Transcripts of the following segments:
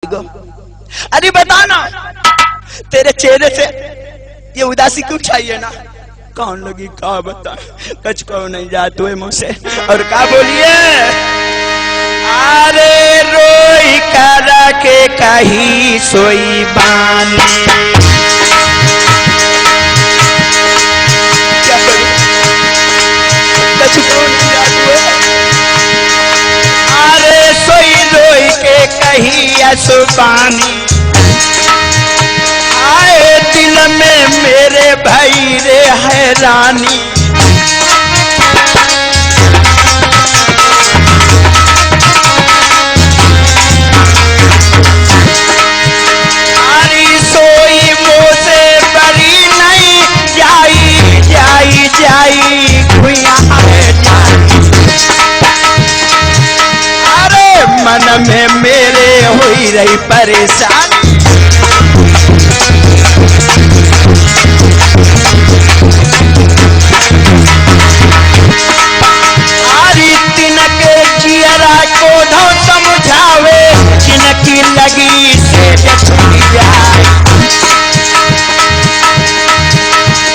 गो, अरे बता ना तेरे चेहरे से ये उदासी क्यों चाहिए ना? कौन लगी का बता, कच को नहीं जात हुए मुझसे। और का बोलिए, अरे रोई करा के कही सोई बानी, क्या करूं कच को नहीं जात हुए। अरे सोई रोई के कही असुबानी, आए दिल में मेरे भाई रे हैरानी। आरी सोई मोसे बरी नहीं जाई जाई जाई खुया है जाई। अरे मन में मेरे हुई रही परेशानी, को धो समझावे जिनकी लगी से छुटी जाए।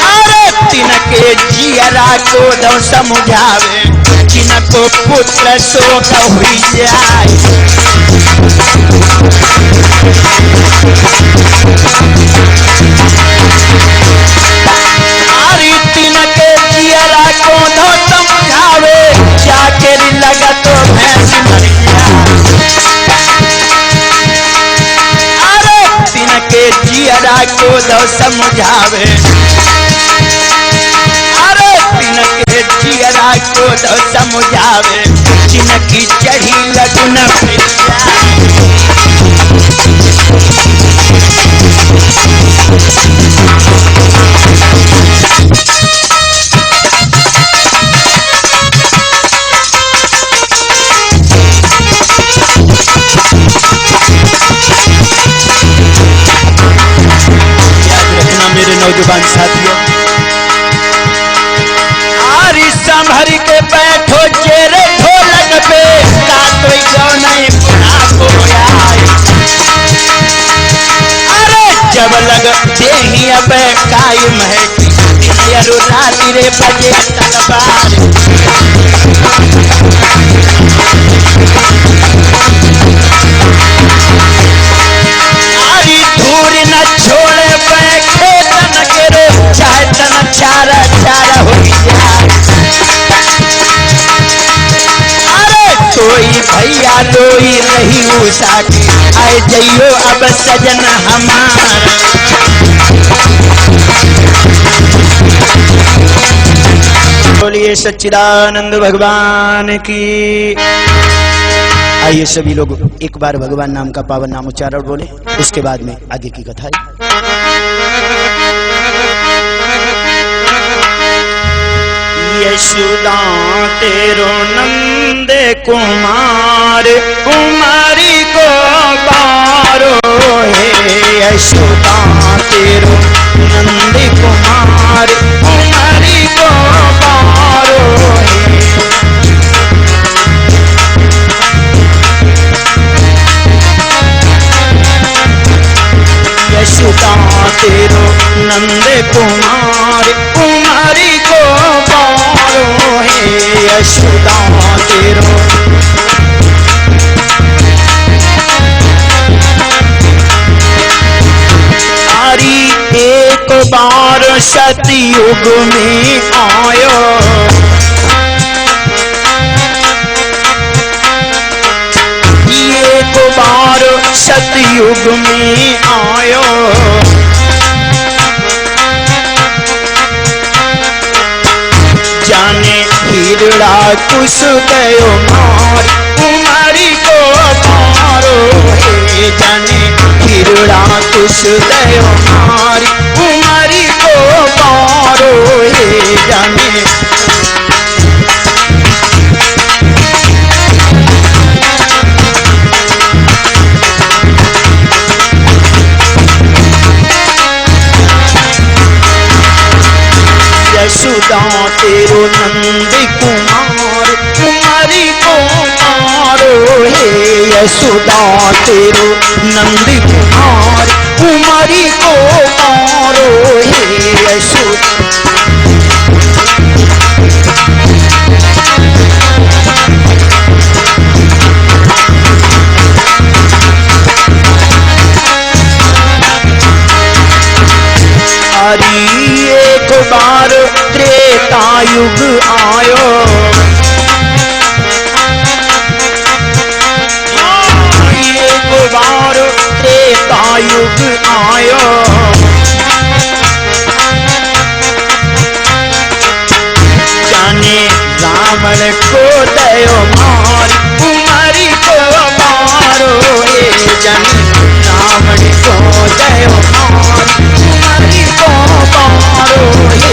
अरे तिनके जियरा को धो समझावे जिनको पुत्र शोक हुई जाए। अरे तिनके जियरा को धो समझावे जाके लगा तो भैंस मर गया। अरे तिनके जियरा को दो समझावे, अरे तिनके जियरा को दो समझावे जिनकी चढ़ी लगन नौजवान साथियों, आरी संभर के बैठो चेरे ढोलक पे, कोई क्यों नहीं बुरा बोया। अरे जब लग देही अब कायम है दिन राति रे बजे तलवार। आरी धूर न छोड़े बैठे चाहे तन चारा चारा हो जाए। अरे कोई भैया रोई रही उषा की, आए जइयो अब सजन हमारा। बोलिए सच्चिदानंद भगवान की। आइए सभी लोग एक बार भगवान नाम का पावन नाम उच्चारण बोले, उसके बाद में आगे की कथा है। यशोदा तेरो नंद कुमार कुमारी को बारो है। यशोदा तेरो नंद कुमार कुमारी को बारो है। यशोदा तेरो नंद कुमार कुमारी को बारो है। यशोदा तेरो सारी एक बार सतयुग में आयो। एक बार सतयुग में आयो। जाने हिरड़ा कुछ गयो मार कुमारी को मारो हे। जाने हिरड़ा कुछ गयो मार कुमारी को मारो हे। जाने यशोदा तेरो नंद कुमार कुमारी को मारो हे। यशोदा तेरो नंद कुमार कुमारी को मारो हे यशोदा। एक बार त्रेता युग आयो, एक बार त्रेता युग आयो, जाने रावण को दयो मार कुमारी को मारो हे जाने रावण को दयो मार कुमारी को मारो हे।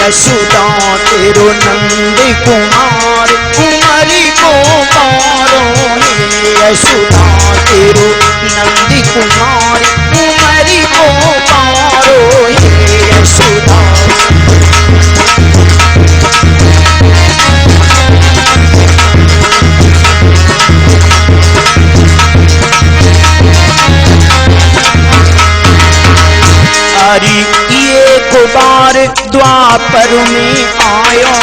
यशोदा तेरो नंद कुमार कुमारी को मारो हे यशोदा तेरो नंद कुमार कुमारी को मारो हे यशोदा। हरि एक बार द्वापर में आयो,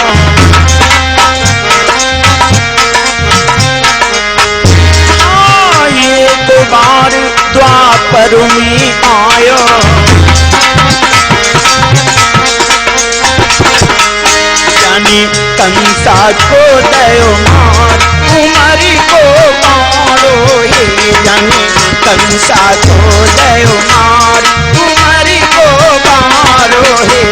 एक बार द्वापर में आयो, जाने कंसा को दयो मार कुमारी को मारो हे जाने कंसा को दयो मार कुमारी को मारो हे।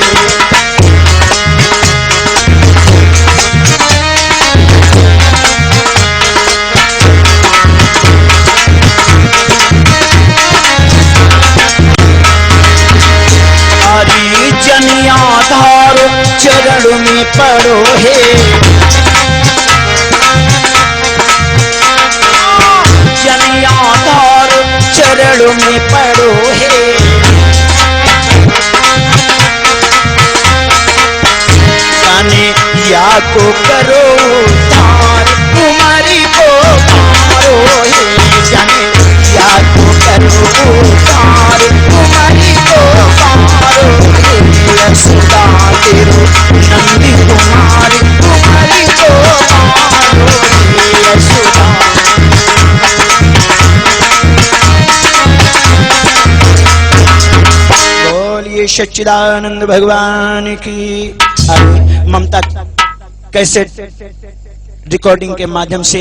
हरि जनियाधार चरण में पड़ो हे, जनियाधार चरण में पड़ो हे, जाने या को करो तार कुमारी को मारो हे जाने या को करो तार कुमारी को मारो हे यशोदा तेरो नंदी कुमार कुमारी को मारो हे यशोदा। बोलिए सच्चिदानंद भगवान की। ममता कैसेट रिकॉर्डिंग के माध्यम से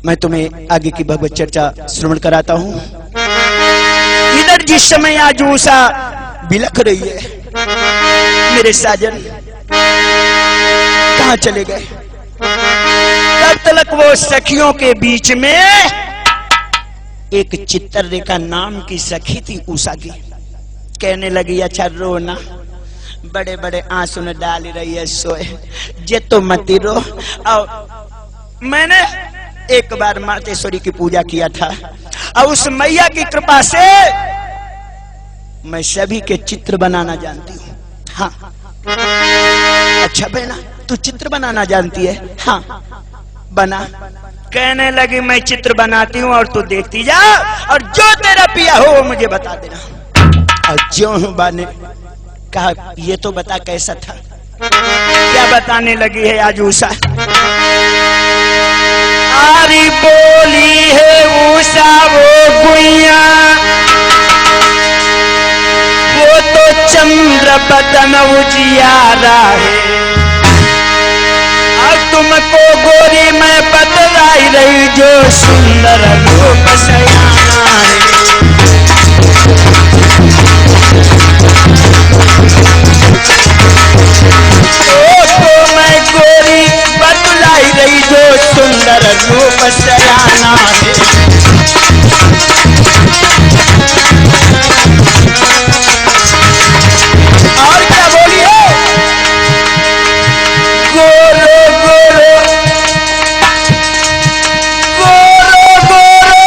मैं तुम्हें आगे की भगवत चर्चा श्रवण कराता हूँ। इधर जिस समय आज उषा बिलख रही है, मेरे साजन कहाँ चले गए? तब तक वो सखियों के बीच में एक चित्ररेखा नाम की सखी थी उषा की। कहने लगी अच्छा रोना, बड़े बड़े आंसू न डाल रही है सोए जे तो मती रो। और मैंने एक बार मातेश्वरी की पूजा किया था और उस मैया की कृपा से मैं सभी के चित्र बनाना जानती हूँ। हाँ अच्छा बहना तू चित्र बनाना जानती है? हाँ बना। कहने लगी मैं चित्र बनाती हूँ और तू देखती जा और जो तेरा पिया हो वो मुझे बता देना। और जो बने कहा ये तो बता कैसा था? क्या बताने लगी है आज उषा? आरी बोली है उषा वो गुइया, वो तो चंद्र बदन उजियारा है। और तुमको गोरी मैं बतलाई रही जो सुंदर रूप सयाना है। तो मैं गोरी बतलाई रही जो सुंदर रूप सयाना है। और क्या बोलिए? गोरो गोरो गोरो गोरो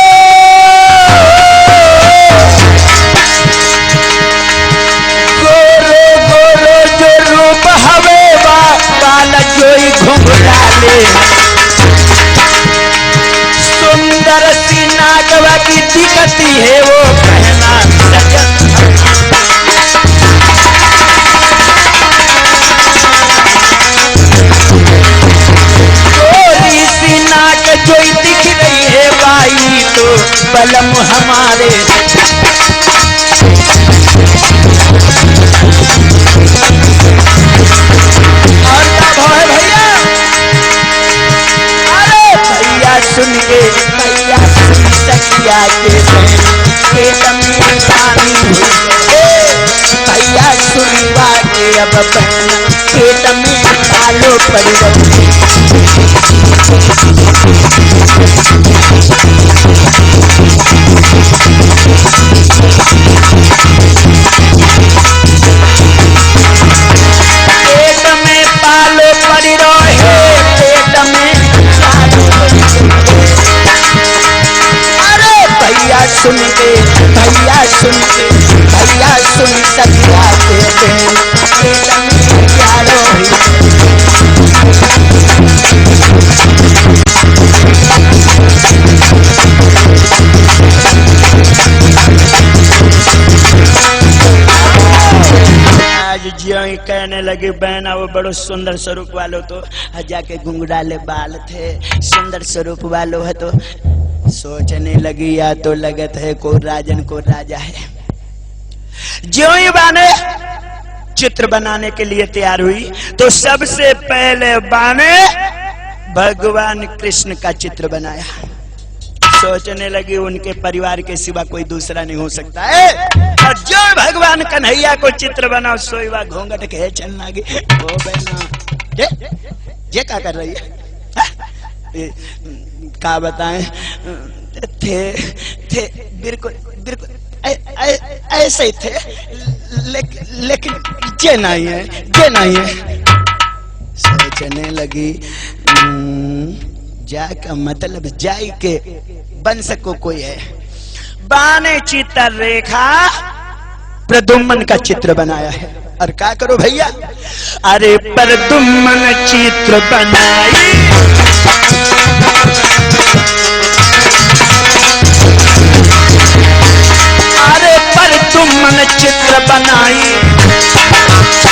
पड़ी रही। पेट में पालो पड़ी रहे, पेट में अरे भैया सुन के, भैया सुन के, भैया सुन सकिया के पेट में प्यारो जियो कहने लगी बहना वो बड़ो सुंदर स्वरूप वालो तो जाके घुंघराले बाल थे, सुंदर स्वरूप वालो है तो सोचने लगी या तो लगत है को राजन को राजा है। ज्यों ही बाने चित्र बनाने के लिए तैयार हुई तो सबसे पहले बाने भगवान कृष्ण का चित्र बनाया। सोचने लगी उनके परिवार के सिवा कोई दूसरा नहीं हो सकता है। और जो भगवान कन्हैया को चित्र बनाओ सोईवा घोंघट के चल लगी। ओ बहना ये क्या कर रही है? क्या बताएं, थे बिल्कुल बिल्कुल ऐसे ही थे, लेकिन ये नहीं है, ये नहीं है। सोचने लगी जा का मतलब जाई के बन सको कोई है। बाने चित्र रेखा प्रदुम्न का चित्र बनाया है। और क्या करो भैया, अरे प्रदुम्न चित्र बनाई, अरे प्रदुम्न चित्र बनाई,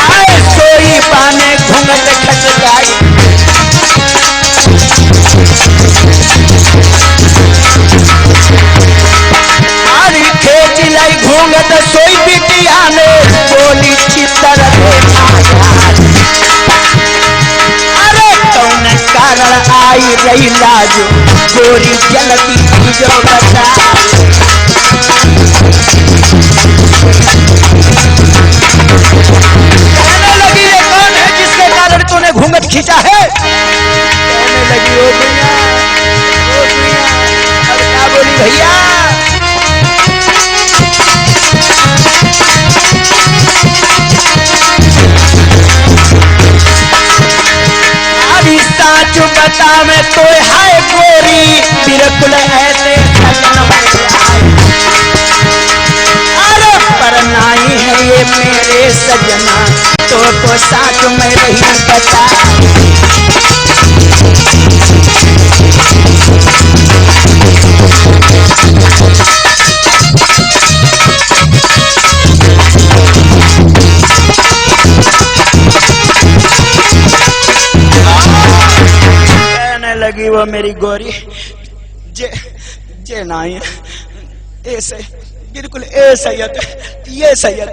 आए सोई बाने घूंघट खट जाई। आरी खेच लाई घूंघट सोई बिटिया ने बोली चित्र रेखा। अरे कौन कारण आई रही लाजो गोरी जलती जो बता। कहने लगी ये कौन है जिसके कारण तूने घूंघट खींचा है? कहने लगी ओ भैया, ओ भैया। अब क्या बोली भैया? अभी साच बता में तो है गोरी बिल्कुल ऐसे अरे पर नहीं है ये मेरे सजना तो साथ में रही बता। कहने लगी वो मेरी गोरी जे नहीं ऐसे बिल्कुल ऐसा ये सैयद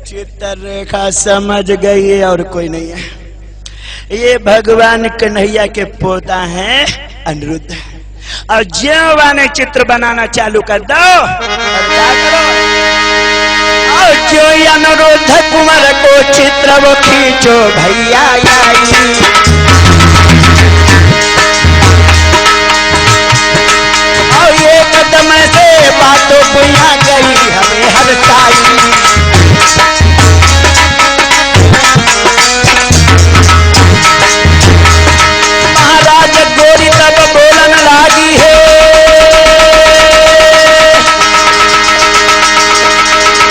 चित्र रेखा समझ गई है और कोई नहीं है। ये भगवान कन्हैया के पोता हैं अनिरुद्ध। और ज्यों ने चित्र बनाना चालू कर दो और क्या करो, और जो अनिरुद्ध कुंवर को चित्र वो खींचो भैया आई। और ये कदम से बातों बुझा गई हमें हर साई। महाराज गोरी तब बोलन लागी है,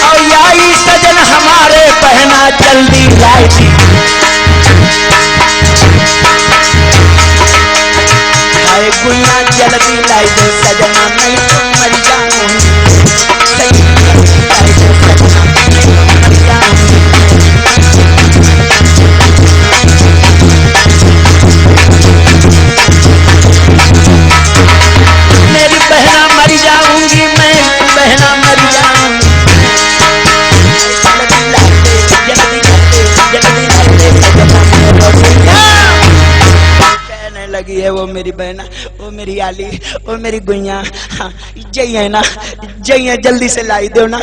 और याई सजन हमारे बहना जल्दी लाई थी। हाय गुइया जल्दी लाई दो सजना नहीं तो मर जाऊंगी। जल्दी लाई दो सजना नहीं तो मर जाऊंगी। मेरी बहना मर जाऊंगी, मैं बहना मर जाऊंगी। जल्दी लाई दे, जल्दी लाई दे, जल्दी लाई दे सजना मेरा गुइया। कहने लगी है वो मेरी बहना, वो मेरी आली, वो मेरी गुइया। हाँ जई है ना, जई है, जल्दी से लाई दो ना,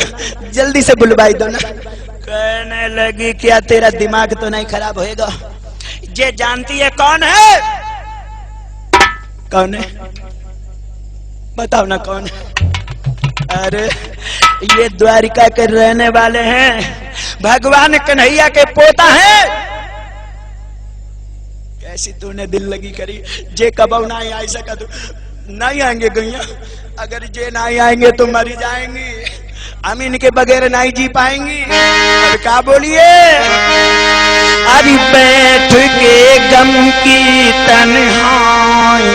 जल्दी से बुलवाई दो ना। कहने लगी क्या तेरा दिमाग तो नहीं खराब होएगा? जे जानती है कौन है? कौन है बताओ ना कौन है? अरे ये द्वारिका के रहने वाले हैं, भगवान कन्हैया के पोता है। कैसी तूने दिल लगी करी, जे कबऊ ना आई सका तो नहीं आएंगे गैया, अगर जे नहीं आएंगे तो मरी जाएंगी, हम इनके बगैर नहीं जी पाएंगी। अब क्या बोलिए? अरे बैठ के गम की तन्हाइयों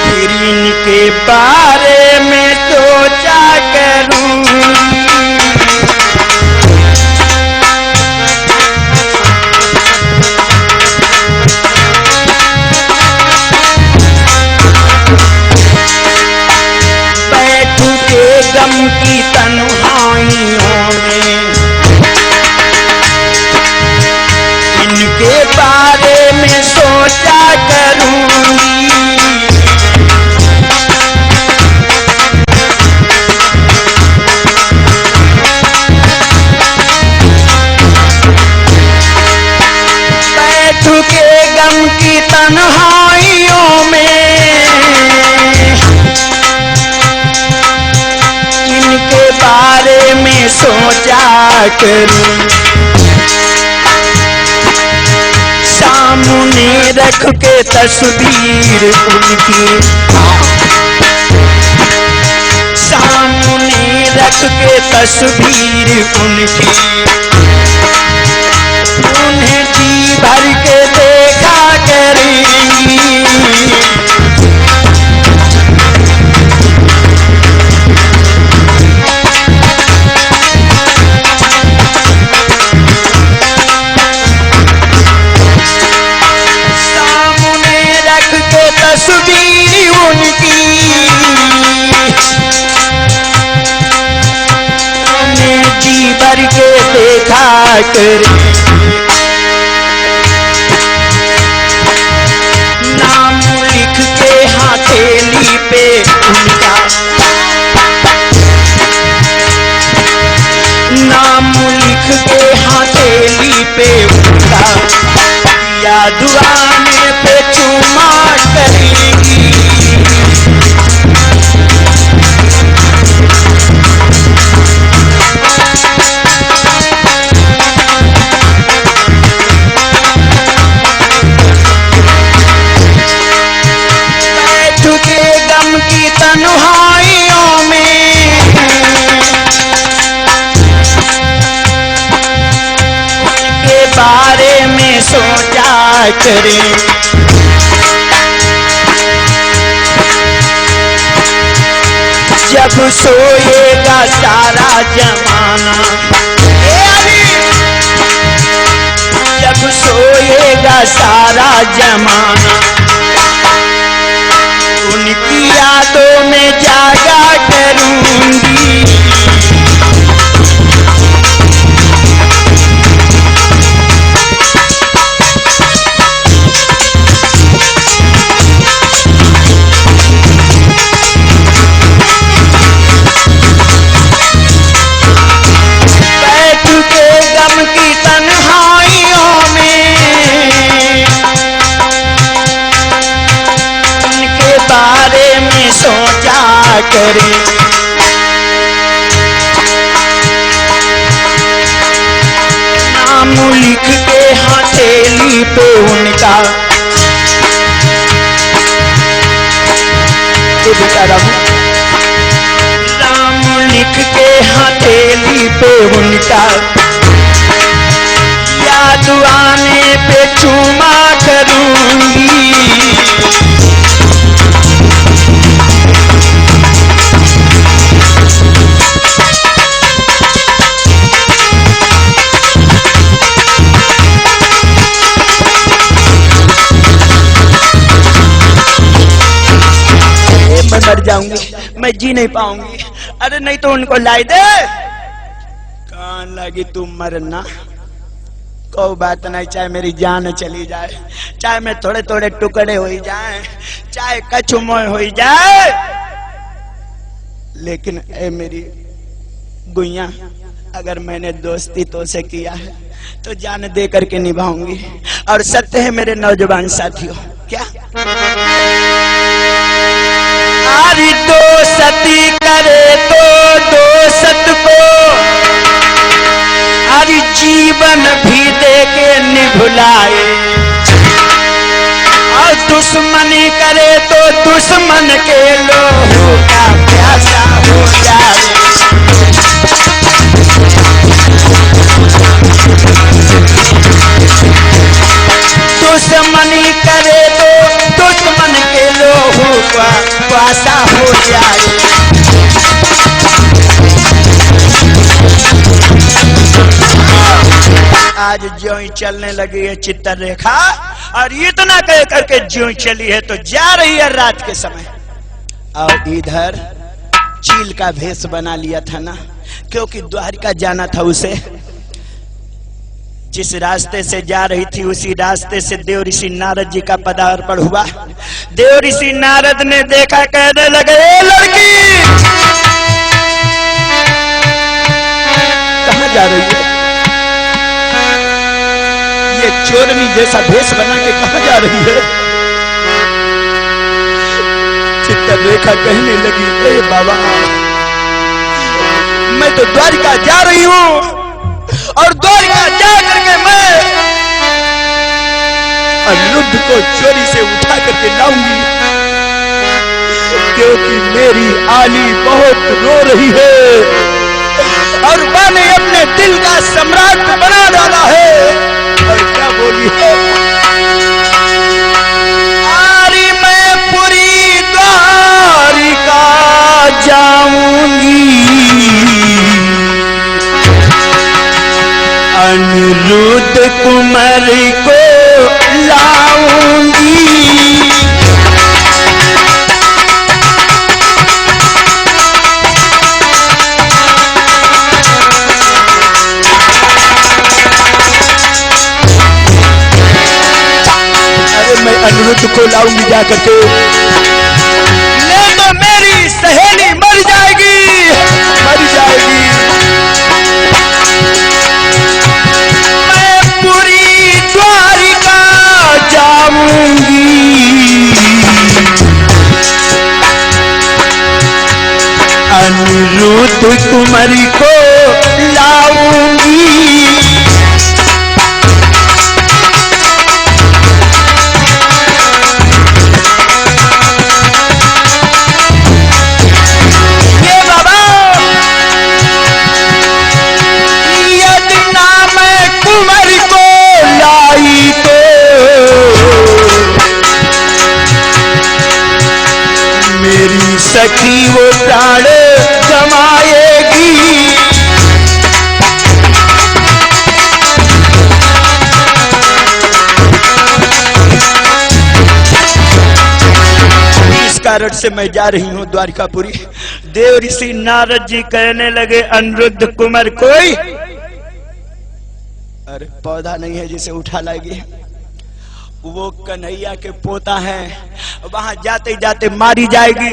फिर इनके बारे में सोचा करूं, बैठ के गम की तन्हाइयों में इनके बारे में सोचा करूंगी। बैठ के गम की तन्हाइयों में इनके बारे में सोचा करूं, सामने रख के तस्वीर उनकी, सामने रख के तस्वीर उनकी, उन्हें जी भर के देखा करेंगी। तस्वीर उनकी उन्हें जी भर के देखा करे, नाम लिख के हथेली पे उनका, नाम लिख के हथेली पे उनका, याद आने पे चुमा करेंगी। बैठ के गम की तन्हाइयों में उनके बारे में सोचा करें, जब सोएगा सारा जमाना, जब सोएगा सारा जमाना, उनकी यादों में जागा करूंगी। गम की तन्हाइयों में उनके बारे में सोचा करें, नाम लिख के हथेली पे उनका, तो बेचारा नाम लिख के हथेली पे उनका, याद आने पे चुमा करूंगी। मैं मर जाऊंगी, मैं जी नहीं पाऊंगी। अरे नहीं तो उनको लाई दे। कहाँ लगी तुम मरना, कोई बात नहीं, चाहे मेरी जान चली जाए, चाहे मैं थोड़े थोड़े टुकड़े हो जाए, चाहे कछुमोय हो जाए, लेकिन ए मेरी गुइया अगर मैंने दोस्ती तो से किया है तो जान दे करके निभाऊंगी। और सत्य है मेरे नौजवान साथियों, क्या आरी दोस्ती करे तो दोस्त को आरी जीवन भी दे के निभुलाए, और दुश्मनी करे तो दुश्मन के लोहू का प्यासा हो जाए। दुश्मनी करे तो दुश्मन के लोहू का प्यासा हो जाए। आज ज्यों ही चलने लगी है चित्तर रेखा, और इतना कह करके ज्यों चली है तो जा रही है रात के समय। और इधर चील का भेष बना लिया था ना, क्योंकि द्वारिका जाना था उसे। जिस रास्ते से जा रही थी उसी रास्ते से देव ऋषि नारद जी का पदार्पण हुआ। देव ऋषि नारद ने देखा, कहने लगे ए लड़की कहाँ जा रही है? ये चोरनी जैसा भेष बना के कहाँ जा रही है? चित्तर रेखा कहने लगी, ए बाबा मैं तो द्वारिका जा रही हूँ, और द्वारिका जा करके मैं अनिरुद्ध को चोरी से उठा करके लाऊंगी, क्योंकि मेरी आली बहुत रो रही है और मैंने अपने दिल का सम्राट बना डाला है। और क्या बोली है? आरी मैं पूरी द्वारिका जाऊंगी, अनिरुद्ध कुमार को लाऊंगी। अरे मैं अनिरुद्ध को लाऊंगी जा करके, नहीं तो मेरी सहेली मर जाएगी, मर जाएगी। अनिरुद्ध कुमारी को लाऊंगी। ये बाबा यदि ना मैं कुमारी को लाई तो मेरी सखी वो प्राण गमाएगी। इस कारण से मैं जा रही हूँ द्वारिकापुरी। देव ऋषि नारद जी कहने लगे, अनिरुद्ध कुमार कोई? अरे पौधा नहीं है जिसे उठा लाएगी, वो कन्हैया के पोता है, वहां जाते जाते मारी जाएगी।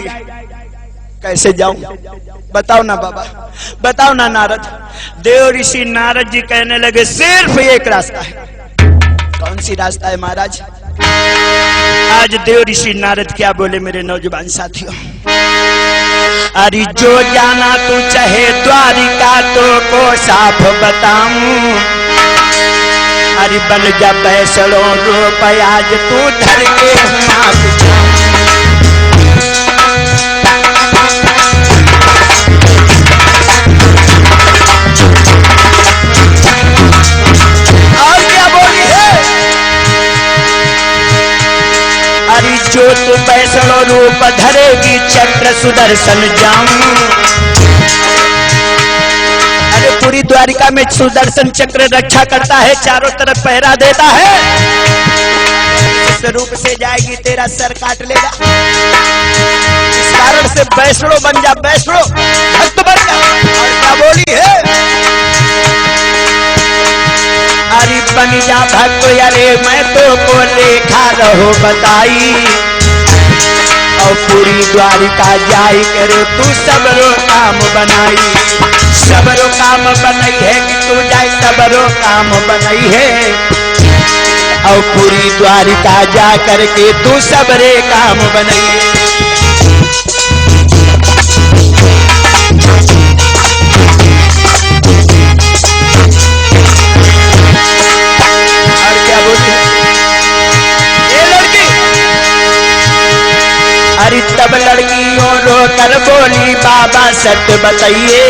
कैसे जाऊं? बताओ ना बाबा, बताओ ना नारद। देव ऋषि नारद जी कहने लगे, सिर्फ एक रास्ता है। कौन सी रास्ता है महाराज? आज देव ऋषि नारद क्या बोले मेरे नौजवान साथियों? अरे जो जाना तू चाहे द्वारिका तो को साफ बताऊं, अरे बन जा पैसड़ो रुपया तू धर के और क्या बोली है? अरे जो तू पैसड़ो रूप धरेगी चक्र सुदर्शन जाऊं। अरे पूरी द्वारिका में सुदर्शन चक्र रक्षा करता है, चारों तरफ पहरा देता है। इस रूप से जाएगी तेरा सर काट लेगा। इस कारण से वैष्णो बन जा, वैष्णो भक्त बन जा। और क्या बोली है? अरे बन जा भक्त, अरे मैं तो को लेखा रहो बताई, और पूरी द्वारिका जाई करे तू सब रो काम बनाई। सबरो काम बनई है कि तू जाए सबरो काम बनई है और पूरी द्वारिका जा करके तू सबरे काम बनई है। और क्या बोली ये लड़की? अरे तब लड़कियों रो कर बोली बाबा सत्य बताइए।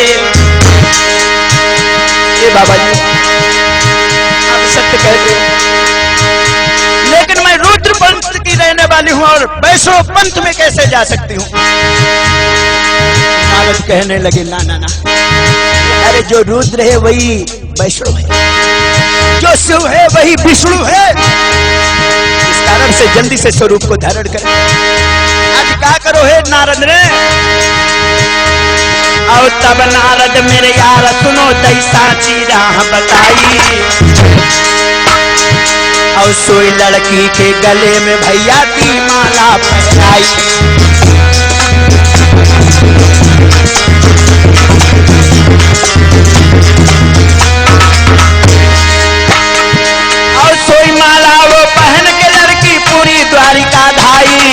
ये बाबा जी आप सत्य कहते हैं, लेकिन मैं रुद्र पंथ की रहने वाली हूं और वैष्णव पंथ में कैसे जा सकती हूं? नारद कहने लगे ना ना ना, अरे जो रुद्र है वही वैष्णव है, जो शिव है वही विष्णु है। इस कारण से जल्दी से स्वरूप को धारण करें। आज क्या करो है नारद ने? और तब नारद मेरे यार सुनो तई साची राह बताई और सोई लड़की के गले में भैया की माला पहनाई। और सोई माला वो पहन के लड़की पूरी द्वारिका धाई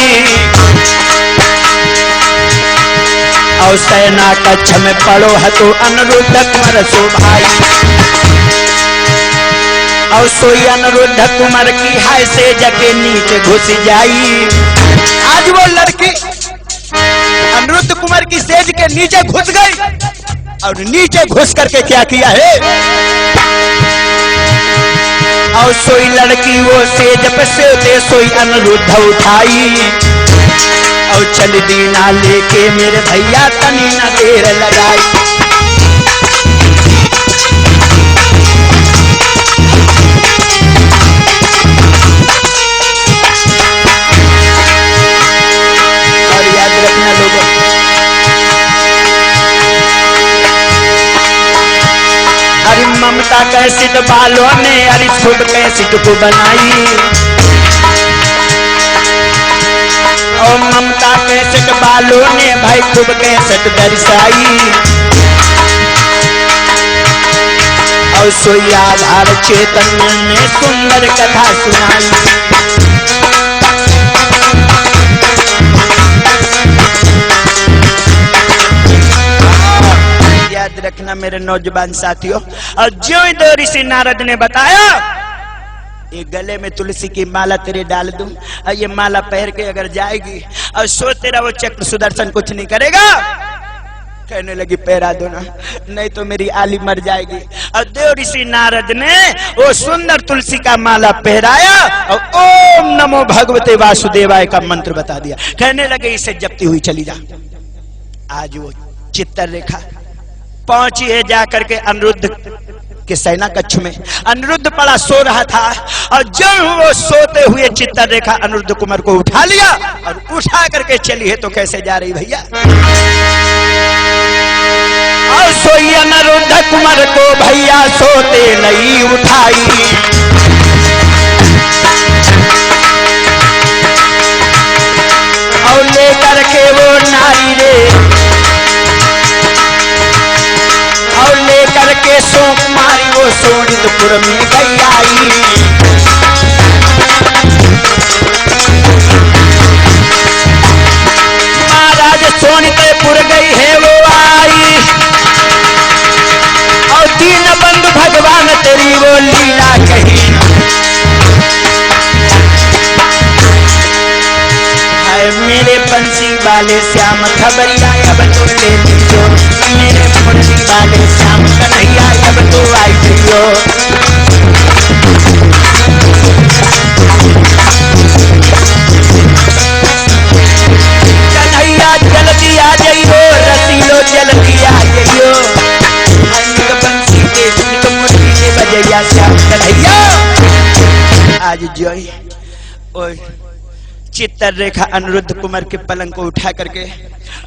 और सेना कक्ष में पड़ो हतो अनिरुद्ध कुंवर सो भाई। और सोई अनिरुद्ध कुंवर की हाय से जके नीचे घुस जाई। आज वो लड़की अनिरुद्ध कुंवर की सेज के नीचे घुस गई और नीचे घुस करके क्या किया है? और सोई लड़की वो सेज पे से सोई अनिरुद्ध उठाई और चल दीना लेके मेरे भैया तनी न देर लगाई। और याद रखना लोगों, अरे ममता कैसेट बालों ने अरे खूब कैसेट को बनाई और ममता कैसेट बालों ने भाई खूब कैसेट दर्शाई और सोई आधार चेतन ने सुंदर कथा सुनाई। याद रखना मेरे नौजवान साथियों। और जो ही दो ऋषि नारद ने बताया ये गले में तुलसी की माला तेरे डाल दूं और ये माला पहन के अगर जाएगी और सो तेरा वो चक्र सुदर्शन कुछ नहीं करेगा। कहने लगी पहरा दो ना, नहीं तो मेरी आली मर जाएगी। और देव ऋषि नारद ने वो सुंदर तुलसी का माला पहराया और ओम नमो भगवते वासुदेवाय का मंत्र बता दिया। कहने लगे इसे जपती हुई चली जा। आज वो चित्तर रेखा पहुंची है जाकर के अनिरुद्ध के सेना कक्ष में। अनिरुद्ध पड़ा सो रहा था और जब वो सोते हुए चित्तर रेखा अनिरुद्ध कुमार को उठा लिया और उठा करके चली है। तो कैसे जा रही भैया? और सोई अनिरुद्ध कुमार को भैया सोते नहीं उठाई और लेकर के वो नारी रे और लेकर के सोक मारी वो सोनितपुर में गई आई। महाराज सोनितपुर गई है वो आई और दीन बंधु भगवान तेरी वो लीला कही। मेरे बंसी वाले श्याम खबरिया अब तो ले लीजो, मेरे मुरली वाले श्याम कन्हैया अब तो आई जियो। कन्हैया जल्दी आ जाइयो, रसीलो जल्दी आ जाइयो। बंसी के मुरली के बजैया श्याम कन्हैया आज जोई। ओए चित्तर रेखा अनिरुद्ध कुमार के पलंग को उठा करके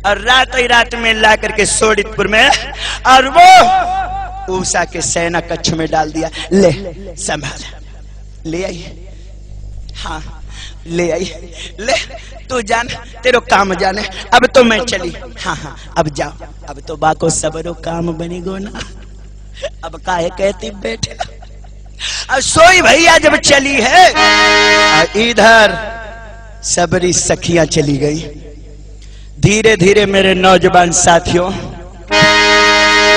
और रात ही रात में ला करके सोनितपुर में और वो उषा के सेना कक्ष में डाल दिया। ले संभाल ले आई। हाँ ले आई, ले तू जान, तेरो काम जाने। अब तो मैं चली। हाँ हाँ अब जाओ, अब तो बाको सबरो काम बनी गो ना, अब काहे कहती बैठे। अब सोई भैया जब चली है, इधर सबरी सखियां चली गई। धीरे धीरे मेरे नौजवान साथियों,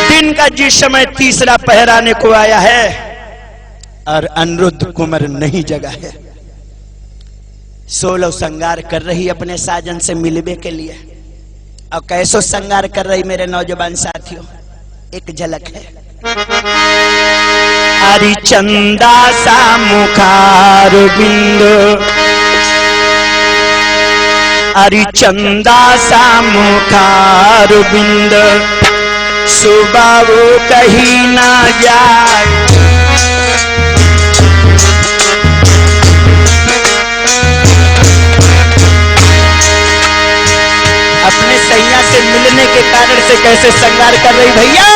दिन का जिस समय तीसरा पहर आने को आया है और अनिरुद्ध कुंवर नहीं जगा है। 16 श्रृंगार कर रही अपने साजन से मिलने के लिए। और कैसो श्रृंगार कर रही मेरे नौजवान साथियों, एक झलक है। हरि चंदा सा मुखार बिंद, हरि चंदा सा मुखार बिंद, सुबह वो कहीं ना जाए। अपने सैया से मिलने के कारण से कैसे श्रृंगार कर रही भैया।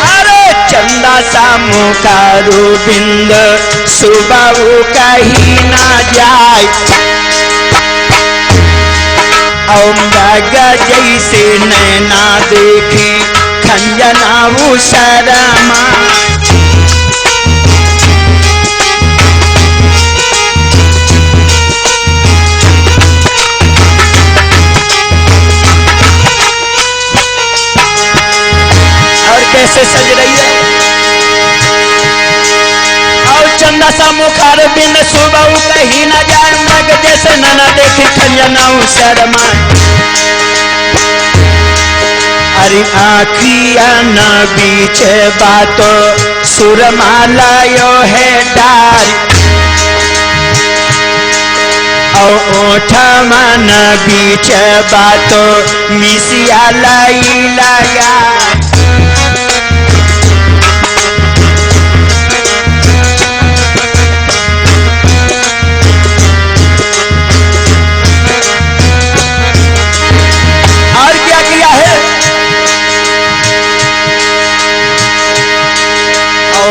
अरे चंदा सा मुखारो बिंद, सुबह वो कहीं ना जाए। और मृग जैसे नैना देखे खंजना वो शरमा। कैसे सज रही है। और चंदा सा मुखार बिन सुबह कहीं ना जाए। मृग जैसे नैना देखी खंजना शर्मा। अरे आखिया न बीच बातो सुरमाला यो है डार। और ओठा मन बीच बातो मिसिया लाई लगा।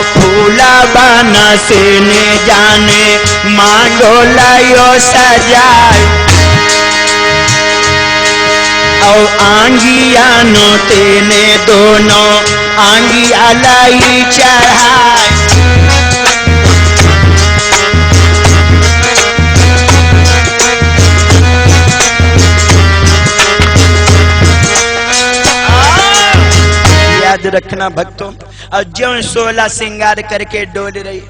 फूला बना से ने जाने मांगो लायो सजाए। और आंगिया नो तेने दोनों आंगिया लाई चढ़ाए। याद रखना भक्तों, और जो 16 श्रृंगार करके डोल रही,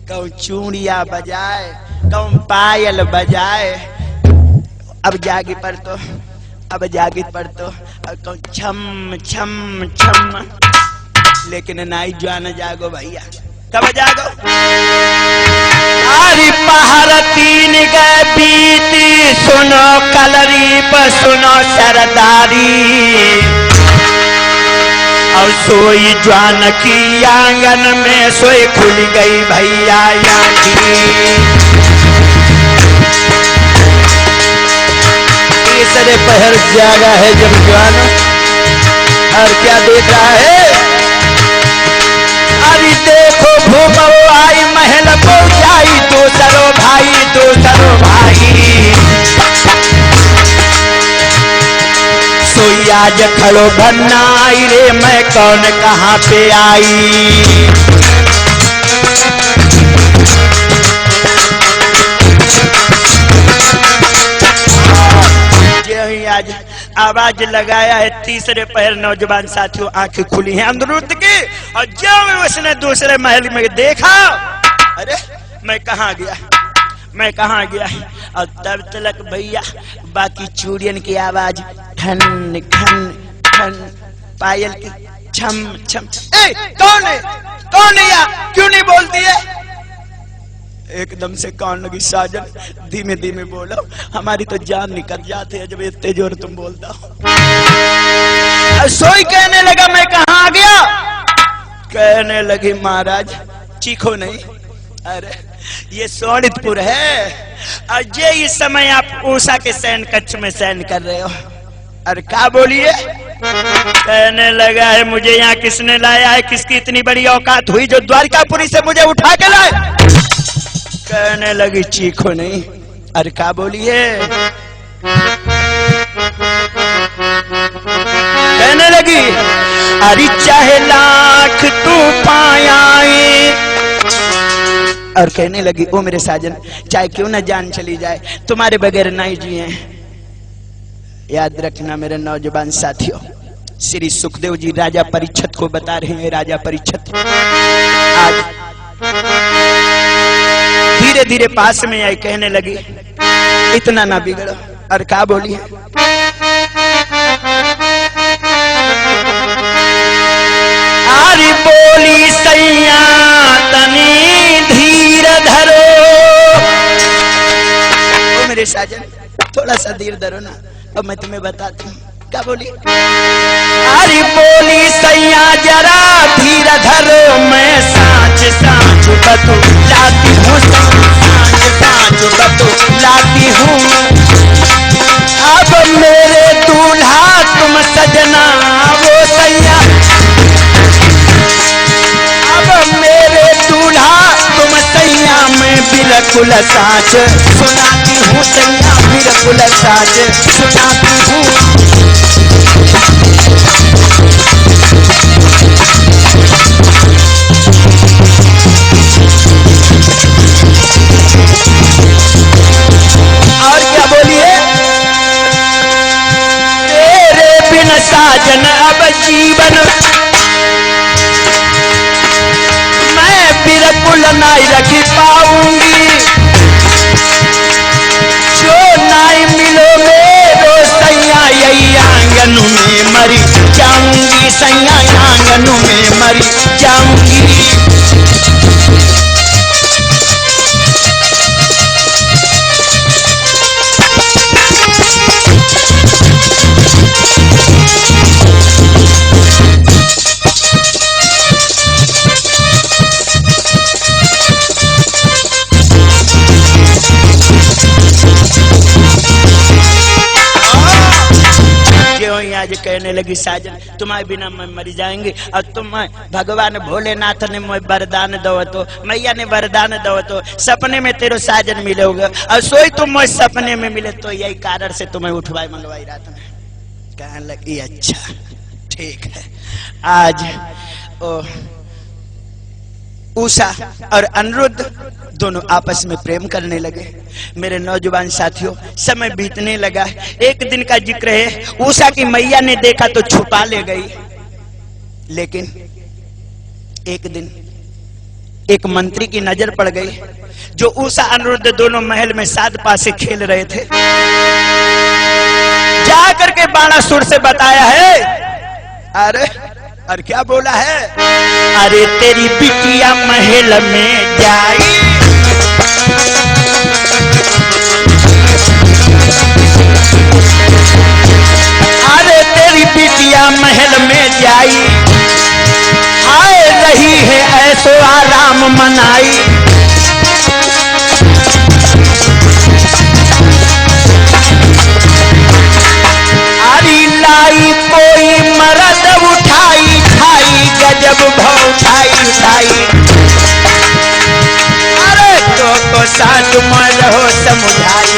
कहूँ चूड़िया बजाए, कहूँ पायल बजाए। अब जागी पर तो, अब जागी पर तो, अब कहूँ छम छम छम। लेकिन नाई जान जागो भैया, कब जागो। अरे पहर 3 गए बीती, सुनो कलरी पर सुनो सरदारी। और सोई जानकी आंगन में सोई खुल गई भैया आँखी। तीसरे पहर जागा है जब जान, और क्या देख रहा है। अरे देखो भूमऊ आई महल पहुंचाई, दूसरो भाई दूसरो भाई। सोई आज खड़ो भन्ना आई रे, मैं कौन कहाँ पे आई। आज आवाज लगाया है तीसरे पहर नौजवान साथियों, आंखें खुली हैं अनिरुद्ध की। और जब उसने दूसरे महल में देखा, अरे मैं कहाँ गया, मैं कहाँ गया। और तब तक भैया बाकी चूड़ियन की आवाज ठन ठन ठन, पायल की छम छम। ए कौन है, कौन है या क्यों नहीं बोलती है। एकदम से कौन लगी साजन, धीमे धीमे बोलो, हमारी तो जान निकल जाती है जब इतने जोर तुम बोलता हो। सोई कहने लगा मैं कहाँ गया। कहने लगी महाराज चीखो नहीं, अरे ये सोनितपुर है। और ये इस समय आप उषा के सैन कक्ष में सैन कर रहे हो। अरे क्या बोलिए। कहने लगा है मुझे यहाँ किसने लाया है, किसकी इतनी बड़ी औकात हुई जो द्वारकापुरी से मुझे उठा के लाए। कहने लगी चीखो नहीं। अरे क्या बोलिए? कहने लगी अरे चाहे लाख तू पाए, और कहने लगी ओ मेरे साजन चाहे क्यों ना जान चली जाए तुम्हारे बगैर नहीं जिए। याद रखना मेरे नौजवान साथियों, श्री सुखदेव जी राजा परीक्षित को बता रहे हैं। राजा परीक्षित आज धीरे धीरे पास में आई, कहने लगी इतना ना बिगड़ो। और क्या बोली? अरे बोली सैया तनी धीर धरो। ओ मेरे साजन थोड़ा सा धीर धरो ना, अब मैं तुम्हें बताती हूँ। क्या बोली? अरे बोली सैया जरा धीर धरो, मैं सांच सांच बतो लाती हूँ, सांच सांच बतो लाती हूँ। अब मेरे दूल्हा तुम सजना वो सैया, अब मेरे दूल्हा तुम सैया, मैं बिल्कुल साच सुनाती हूँ सैया, बिल्कुल साच सुनाती हूँ। और क्या बोलिए? तेरे बिन साजन अब जीवन मैं बिल्कुल नहीं रख पाऊंगी, जो नहीं मिलोगे तो सैया यही आंगन में मरी जाऊंगी, सैया आंगन में मरी जाऊंगी। आज कहने लगी साजन तुम्हारे बिना मैं मर जाएंगे, और तुम भगवान भोलेनाथ ने मैं वरदान दो तो, मैया ने वरदान दो तो सपने में तेरे साजन मिलोगे, और सोई तुम मैं सपने में मिले तो यही कारण से तुम्हें उठवाई मंगवाई रात में। कहने लगी अच्छा ठीक है। आज उषा और अनिरुद्ध दोनों आपस में प्रेम करने लगे। मेरे नौजवान साथियों समय बीतने लगा। एक दिन का जिक्र है, उषा की मैया ने देखा तो छुपा ले गई, लेकिन एक दिन एक मंत्री की नजर पड़ गई, जो उषा अनिरुद्ध दोनों महल में सात पासे खेल रहे थे। जाकर के बाणासुर से बताया है, अरे और क्या बोला है? अरे तेरी बिटिया महल में जाई, अरे तेरी बिटिया महल में जाई, आए रही है ऐसो आराम मनाई। अरे लाई कोई मरद उठाई खाई, गजब भाव उठाई उठाई। अरे तो साथ में रहो समुझाई।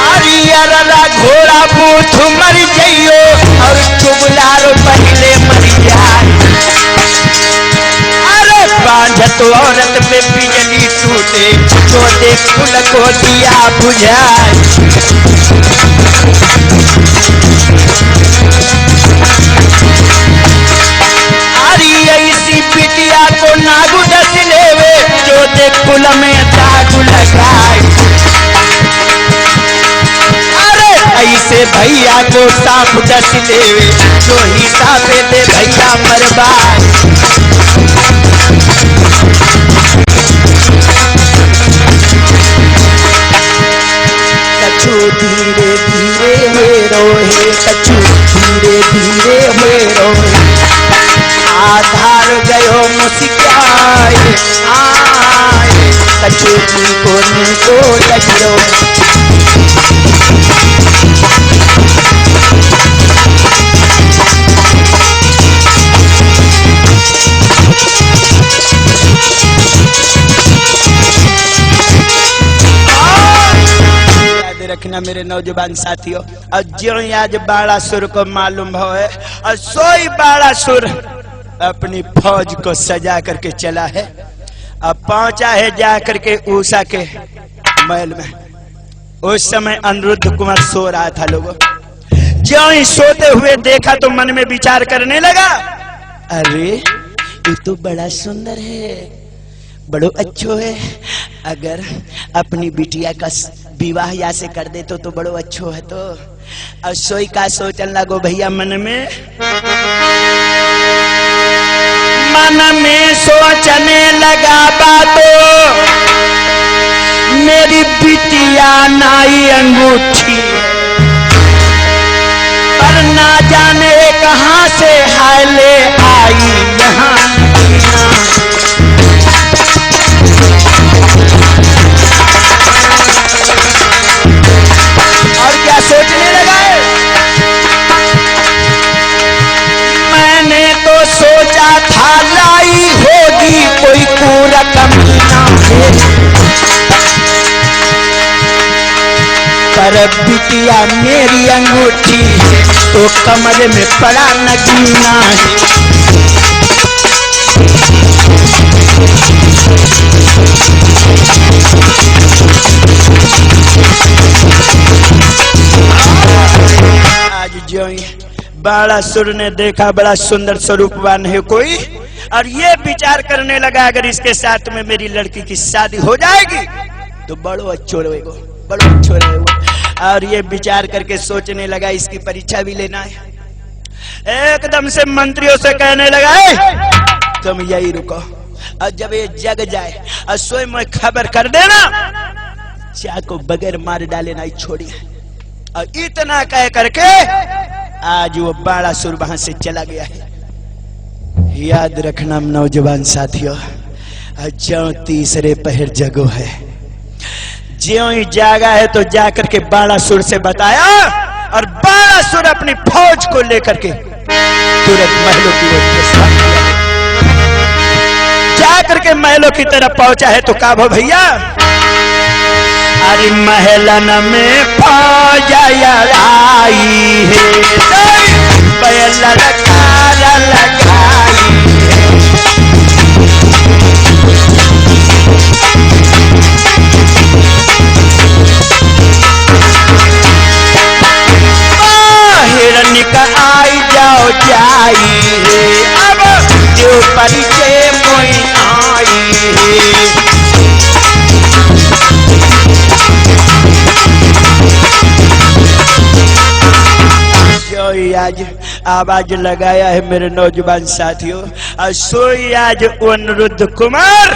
अरियरा घोड़ा बूथ मर जाइयो, और चुगलारो पहले मर जाए। अरे बांझत औरत पे बिजली टूटे, जो देख फूल को दिया बुझाए। अरे ऐसी बिटिया को नागु डस लेवे, जो देख फूल में दाग लगाए। अरे ऐसे भैया को सांप डस लेवे, जो हिसाब दे भैया मरवाए। कछु धीरे धीरे हुए रोहे, कछु धीरे धीरे हुए रोहे। आधार गयो मुस्काए आए, कछु जी को लगियो। रखना मेरे नौजवान साथियों। और जो आज बाणासुर को मालूम हो है और सोई बाणासुर अपनी फौज को सजा करके चला है। अब पहुंचा है जा करके उषा के महल में। उस समय अनिरुद्ध कुमार सो रहा था। लोगों जो ही सोते हुए देखा तो मन में विचार करने लगा, अरे ये तो बड़ा सुंदर है, बड़ो अच्छो है। अगर अपनी बिटिया का विवाह या से कर दे तो बड़ो अच्छो है। तो अब सोई का सोचन लगो भैया मन में सोचने लगा बातो मेरी बिटिया नाई अंगूठी पर ना जाने कहां से हाय ले आई यहाँ। और क्या सोचने लगा है, मैंने तो सोचा था लाई होगी कोई पूरा कमीना पर बिटिया मेरी अंगूठी तो कमरे में पड़ा नगीना है। आज जो बाणासुर ने देखा बड़ा सुंदर स्वरूपवान है कोई, और ये विचार करने लगा अगर इसके साथ में मेरी लड़की की शादी हो जाएगी तो बड़ो अच्छो रहेगा, बड़ो अच्छो रहेगा। और ये विचार करके सोचने लगा इसकी परीक्षा भी लेना है। एकदम से मंत्रियों से कहने लगा तुम यही रुको और जब ये जग जाए और स्वयं में खबर कर देना, चाको बगैर मार डाले ना छोड़िए। और इतना कह करके आज वो बाणासुर वहां से चला गया है। याद रखना नौजवान साथियों, जो तीसरे पहर जगो है, ज्यों ही जागा है तो जाकर के बाणासुर से बताया और बाणासुर अपनी फौज को लेकर के तुरंत महलों की ओर जाकर के महलों की तरफ पहुंचा है। तो का भो भैया, अरे महलन में फौज आई है, ललकार लगाई आई जाओ जाई है, अब जो परिचय मोई आई है। जो आज आवाज लगाया है मेरे नौजवान साथियों, और सोई आज अनिरुद्ध कुमार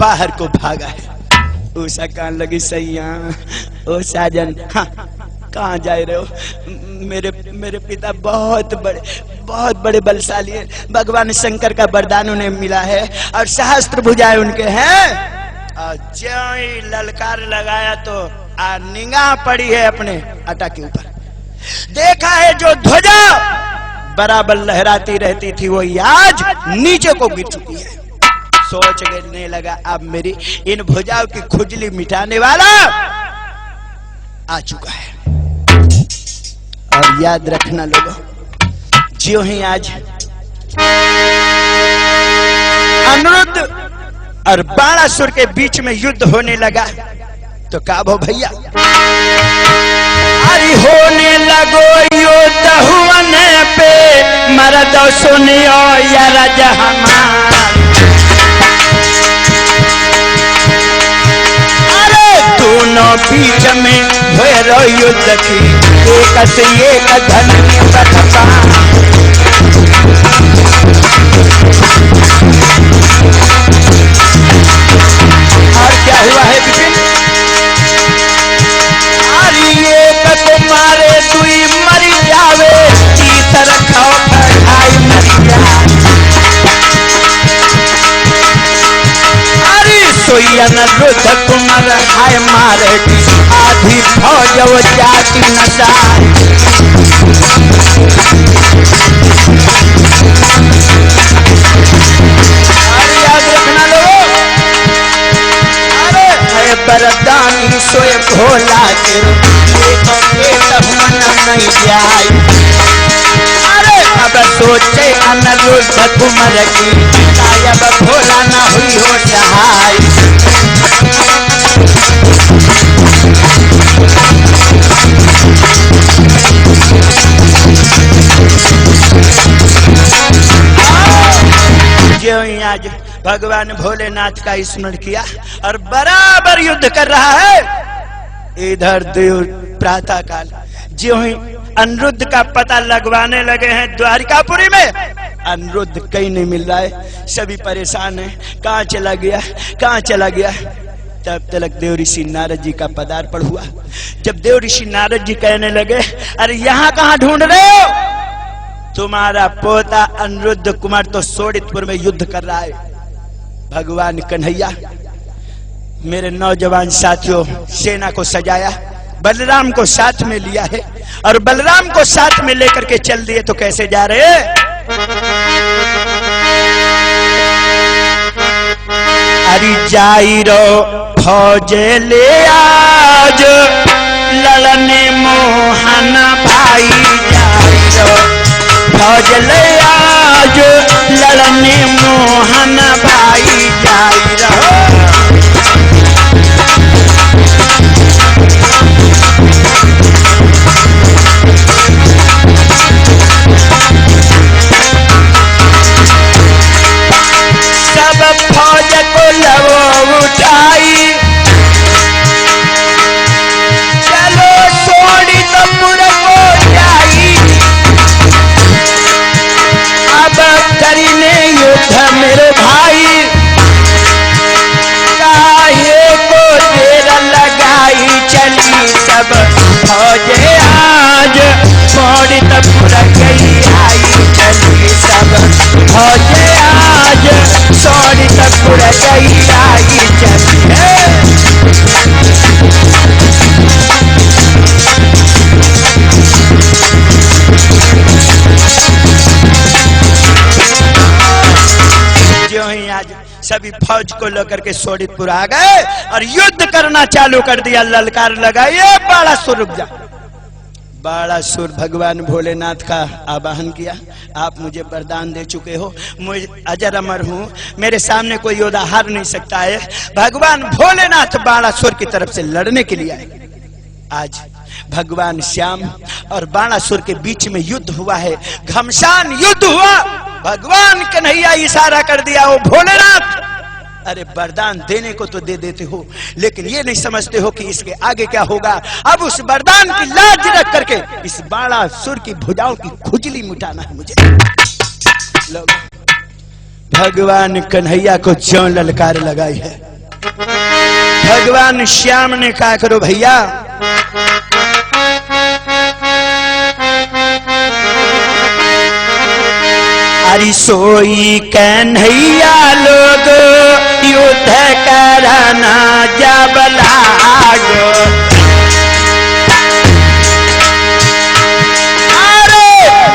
बाहर को भागा है। उषा कान लगी सैया ओ साजन, हाँ कहाँ जा रहे हो? मेरे पिता बहुत बड़े बलशाली हैं, भगवान शंकर का वरदान उन्हें मिला है और सहस्त्र भुजाएं उनके हैं। और जो ही ललकार लगाया तो निगाह पड़ी है अपने अटा के ऊपर। देखा है जो ध्वजा बराबर लहराती रहती थी वो आज नीचे को गिर चुकी है। सोच गिरने लगा अब मेरी इन भुजाओं की खुजली मिटाने वाला आ चुका है। और याद रखना लोगों, ज्यों ही आज अनिरुद्ध और बाणासुर के बीच में युद्ध होने लगा तो का भो भैया, अरे होने लगो युद्ध हुने पे मर्द सुनियो यारा जहां, दोनों बीच में भैरो युद्ध की एक से एक धन बटपा। और क्या हुआ है बिपिन? अरे एक तुम्हारे दुई मरी जावे, तीसर खाओ ढाई मरी जाए। अनिरुद्ध कुमार हाय मारे आधी फौज वो जाति नसाए। याद रखना लोगों, अरे बरदानी सोए भोला तेरो मन नहीं जाए। अरे अब सोचे अनिरुद्ध कुंवर की अब भोला ना हुई हो सहाय। जो आज भगवान भोलेनाथ का स्मरण किया और बराबर युद्ध कर रहा है। इधर देव प्रातः काल जो ही अनिरुद्ध का पता लगवाने लगे हैं द्वारिकापुरी में, अनिरुद्ध कहीं नहीं मिल रहा है, सभी परेशान हैं, कहाँ चला गया कहाँ चला गया। तब तक देव ऋषि नारद जी का पदार्पण हुआ। जब देव ऋषि नारद जी कहने लगे अरे यहाँ कहाँ ढूंढ रहे हो, तुम्हारा पोता अनिरुद्ध कुमार तो सोडितपुर में युद्ध कर रहा है। भगवान कन्हैया मेरे नौजवान साथियों सेना को सजाया, बलराम को साथ में लिया है और बलराम को साथ में लेकर के चल दिए। तो कैसे जा रहे? अरे जाई रो फौज ले आज लड़ने मोहन भाई, जाई रो फौज ले आज लड़ने मोहन भाई, जाई रहो। सब फौज को लवो उठाई, चलो सोडितपुर को जाई। अब करीने युद्ध मेरे भाई, काहे को देर लगाई। चली सब फौजे आज सोडितपुर गई आई, चली सब फौजे आज सोडितपुर गई आई, चली जो ही आज सभी फौज को लेकर के सोडितपुर आ गए और युद्ध करना चालू कर दिया। ललकार लगाइए बाणासुर रुक जा। बाणासुर भगवान भोलेनाथ का आवाहन किया, आप मुझे वरदान दे चुके हो, मुझे अजर अमर हूँ, मेरे सामने कोई योद्धा हार नहीं सकता है। भगवान भोलेनाथ बाणासुर की तरफ से लड़ने के लिए आए। आज भगवान श्याम और बाणासुर के बीच में युद्ध हुआ है, घमसान युद्ध हुआ। भगवान कन्हैया इशारा कर दिया, ओ भोलेनाथ अरे वरदान देने को तो दे देते हो, लेकिन ये नहीं समझते हो कि इसके आगे क्या होगा। अब उस वरदान की लाज रख करके इस बाणासुर की भुजाओं की खुजली मिटाना है मुझे। लोग भगवान कन्हैया को ज्यों ललकार लगाई है। भगवान श्याम ने कहा करो भैया, अरे सोई कन्हैया लोग युद्ध करना जब लागो। अरे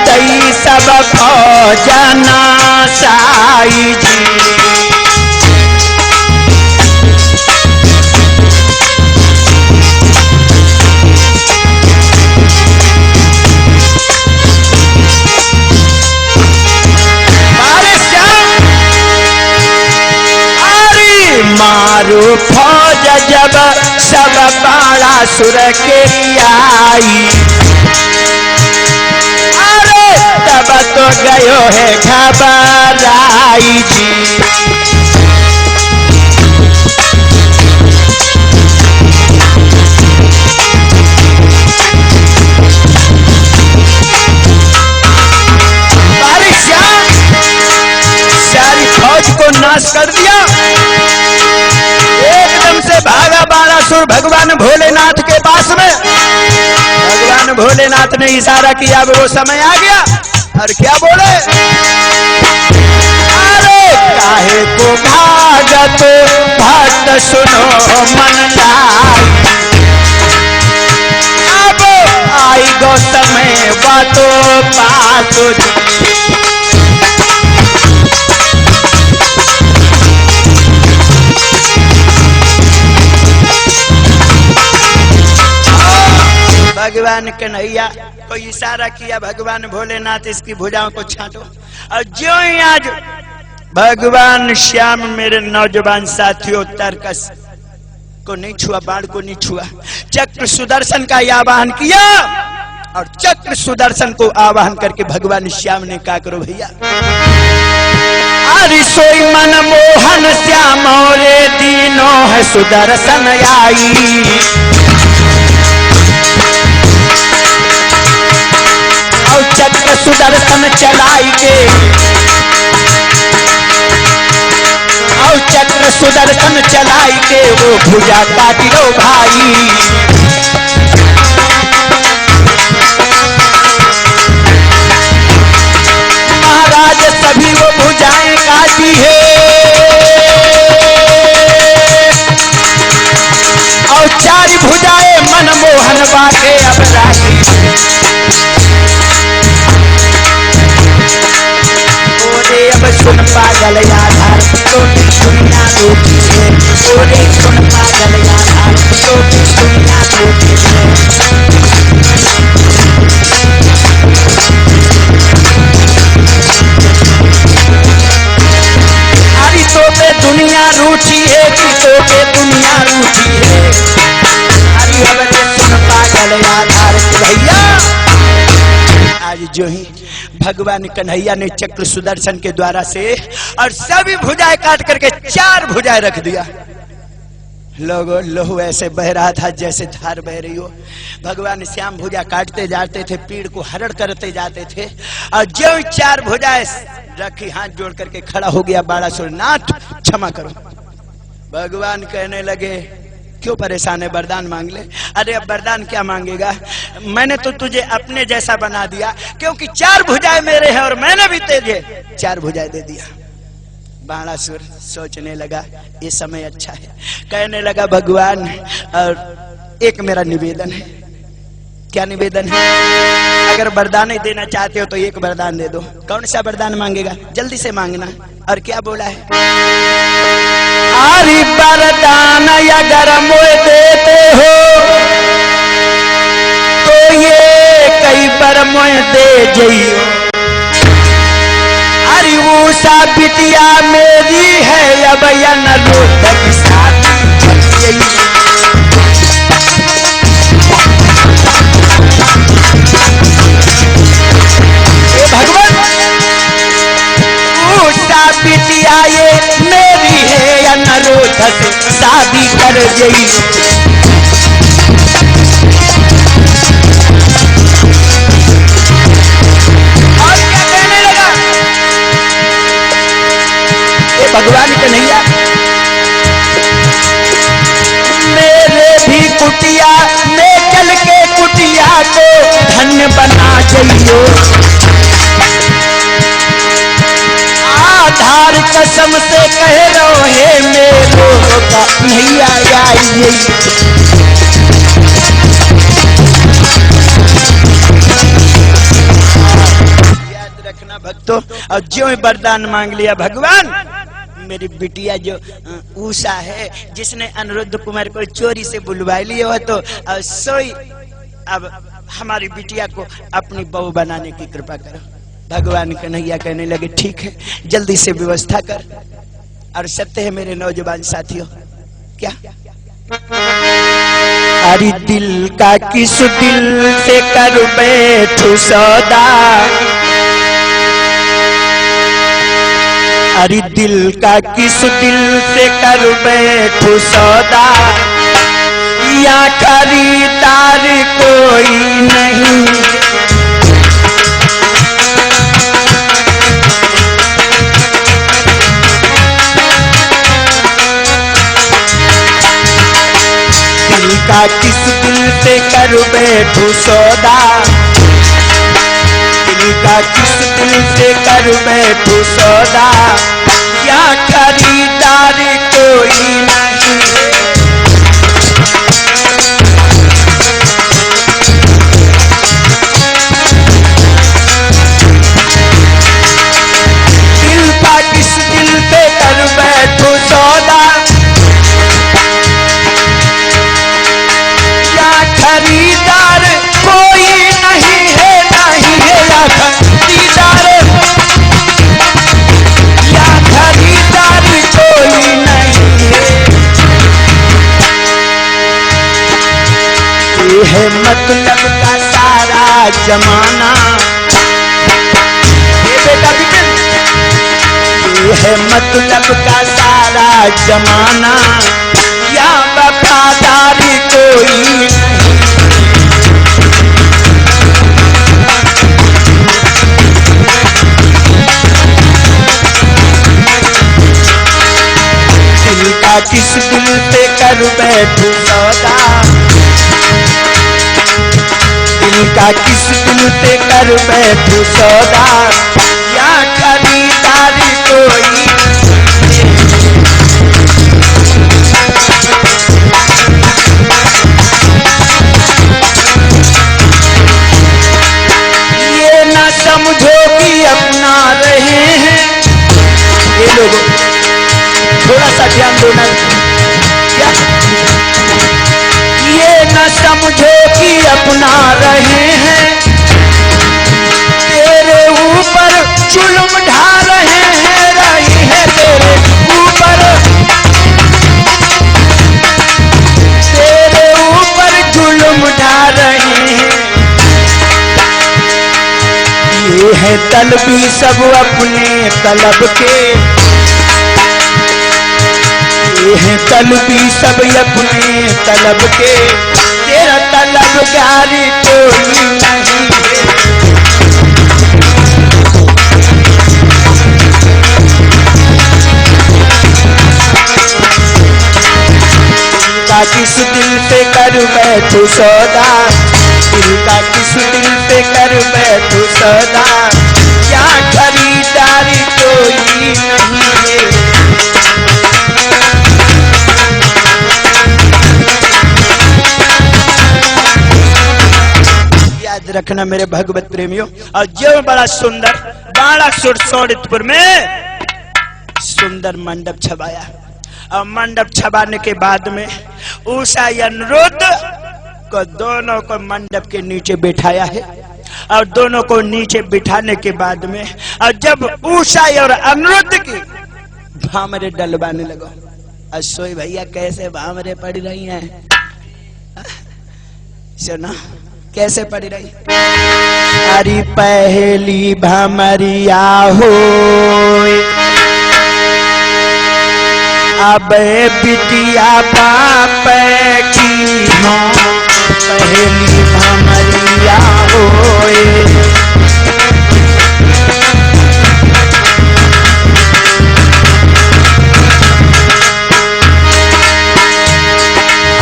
तई सब फौजना साई जी, मारो फौज जब सब बाणासुर के आई। अरे तब तो गयो है घबराई जी। सारी फौज को नाश कर दिया। एकदम से भागा बाणासुर भगवान भोलेनाथ के पास में। भगवान भोलेनाथ ने इशारा किया, अब वो समय आ गया और क्या बोले, अरे काहे को भागत भक्त सुनो मन लाई। अब आई गो समय बातों बातों भगवान कन्हैया को इशारा किया, भगवान भोलेनाथ इसकी भुजाओं को छांटो। और ज्यों ही आज भगवान श्याम मेरे नौजवान साथियों तर्कस को नहीं छुआ, बाण को नहीं छुआ, चक्र सुदर्शन का आवाहन किया और चक्र सुदर्शन को आवाहन करके भगवान श्याम ने क्या करो भैया, अरे सोई मन मोहन श्याम रे दीनों है सुदर्शन आई, और चक्र सुदर्शन चलाई के, और चक्र सुदर्शन चलाई के वो भुजा काटी लो भाई। महाराज सभी वो भुजाएं काटी है, और चार भुजाएं मनमोहन बाटे अब राही। ओरे अब सुन पागल आधार टोटी दुनिया लूटी है, ओरे सुन पागल आधार टोटी दुनिया लूटी है। अरे तो पे दुनिया रूठी है, तो पे दुनिया रूठी है। अरे अब सुन पागल आधार भैया। आज जो ही भगवान कन्हैया ने चक्र सुदर्शन के द्वारा से और सभी भुजाएं काट करके चार भुजाएं रख दिया। लोगों लहू ऐसे बह रहा था जैसे धार बह रही हो। भगवान श्याम भुजा काटते जाते थे, पीड़ को हरण करते जाते थे, और जो चार भुजाएं रखी हाथ जोड़ करके खड़ा हो गया बाणासुर, नाथ क्षमा करो। भगवान कहने लगे क्यों परेशान है, वरदान मांग ले। अरे अब वरदान क्या मांगेगा, मैंने तो तुझे अपने जैसा बना दिया, क्योंकि चार भुजाएं मेरे हैं और मैंने भी तुझे चार भुजाएं दे दिया। बाणासुर सोचने लगा ये समय अच्छा है, कहने लगा भगवान और एक मेरा निवेदन है। क्या निवेदन है, अगर वरदान ही देना चाहते हो तो एक वरदान दे दो। कौन सा वरदान मांगेगा, जल्दी से मांगना। और क्या बोला है, आरी वरदान अगर मोए देते हो तो ये कई बार मोए दे जइयो। अरे उषा बिटिया मेरी है अब या न रोधक शादी भगवान। उषा बिटिया ये मेरी है या न रोधक शादी कर जई। और क्या कहने लगा भगवान कन्हैया, मेरे भी कुटिया में चल के कुटिया को धन्य बना जइयो। आधार कसम से कह रहो है मेरो का कन्हैया आइए। याद रखना भक्तों, और जो वरदान मांग लिया भगवान, मेरी बिटिया जो उषा है जिसने अनिरुद्ध कुमार को चोरी से बुलवा लिया हो, तो सोई अब हमारी बिटिया को अपनी बहू बनाने की कृपा करो। भगवान कन्हैया कहने लगे ठीक है, जल्दी से व्यवस्था कर। और सत्य है मेरे नौजवान साथियों, क्या अरे दिल का किस दिल से कर बैठू सौदा, अरे दिल का किस दिल से कर बैठू सौदा, या खरीदार कोई नहीं। दिल का किस दिल से कर बैठू सौदा, दिल का किस दिल से कर बैठू सौदा, या खरीदार कोई नहीं। दिल का किस दिल से कर बैठू सौदा, या खरीदार ये है मतलब का सारा जमाना, ये बेटा बिपिन, ये है मतलब का सारा जमाना, या वफादारी कोई नहीं। दिल का किस दिल पे कर बैठूं सौदा, दिल का किस दिल पे कर बैठूं सौदा, या खरीदारी कोई। ये ना समझो कि अपना रहे हैं, ये लोग थोड़ा सा ध्यान देना, क्या ये न समझो कि अपना रहे हैं, तेरे ऊपर जुल्म ढा रहे हैं, रही है तेरे ऊपर, तेरे ऊपर जुल्म ढा रहे हैं। ये है तलबी सब अपने तलब के, ये है तलबी सब अपने तलब के, तेरा तलबगारी कोई नहीं है। का किस दिल पे कर बैठूं सौदा, दिल का किस दिल पे कर बैठूं सौदा, क्या खरीदारी कोई नहीं है। याद रखना मेरे भगवत प्रेमियों, और जो बड़ा सुंदर बालासुर सोनितपुर में सुंदर मंडप छवाया, और मंडप छवाने के बाद में उषा अनिरुद्ध को दोनों को मंडप के नीचे बिठाया है, और दोनों को नीचे बिठाने के बाद में, और जब उषा और अनिरुद्ध की भामरे डलवाने लगो, अशोई भैया कैसे भामरे पड़ रही हैं, सुना कैसे पड़ रही। अरे पहली भमरिया हो अब बिटिया बाप की हो, पहली भमरिया हो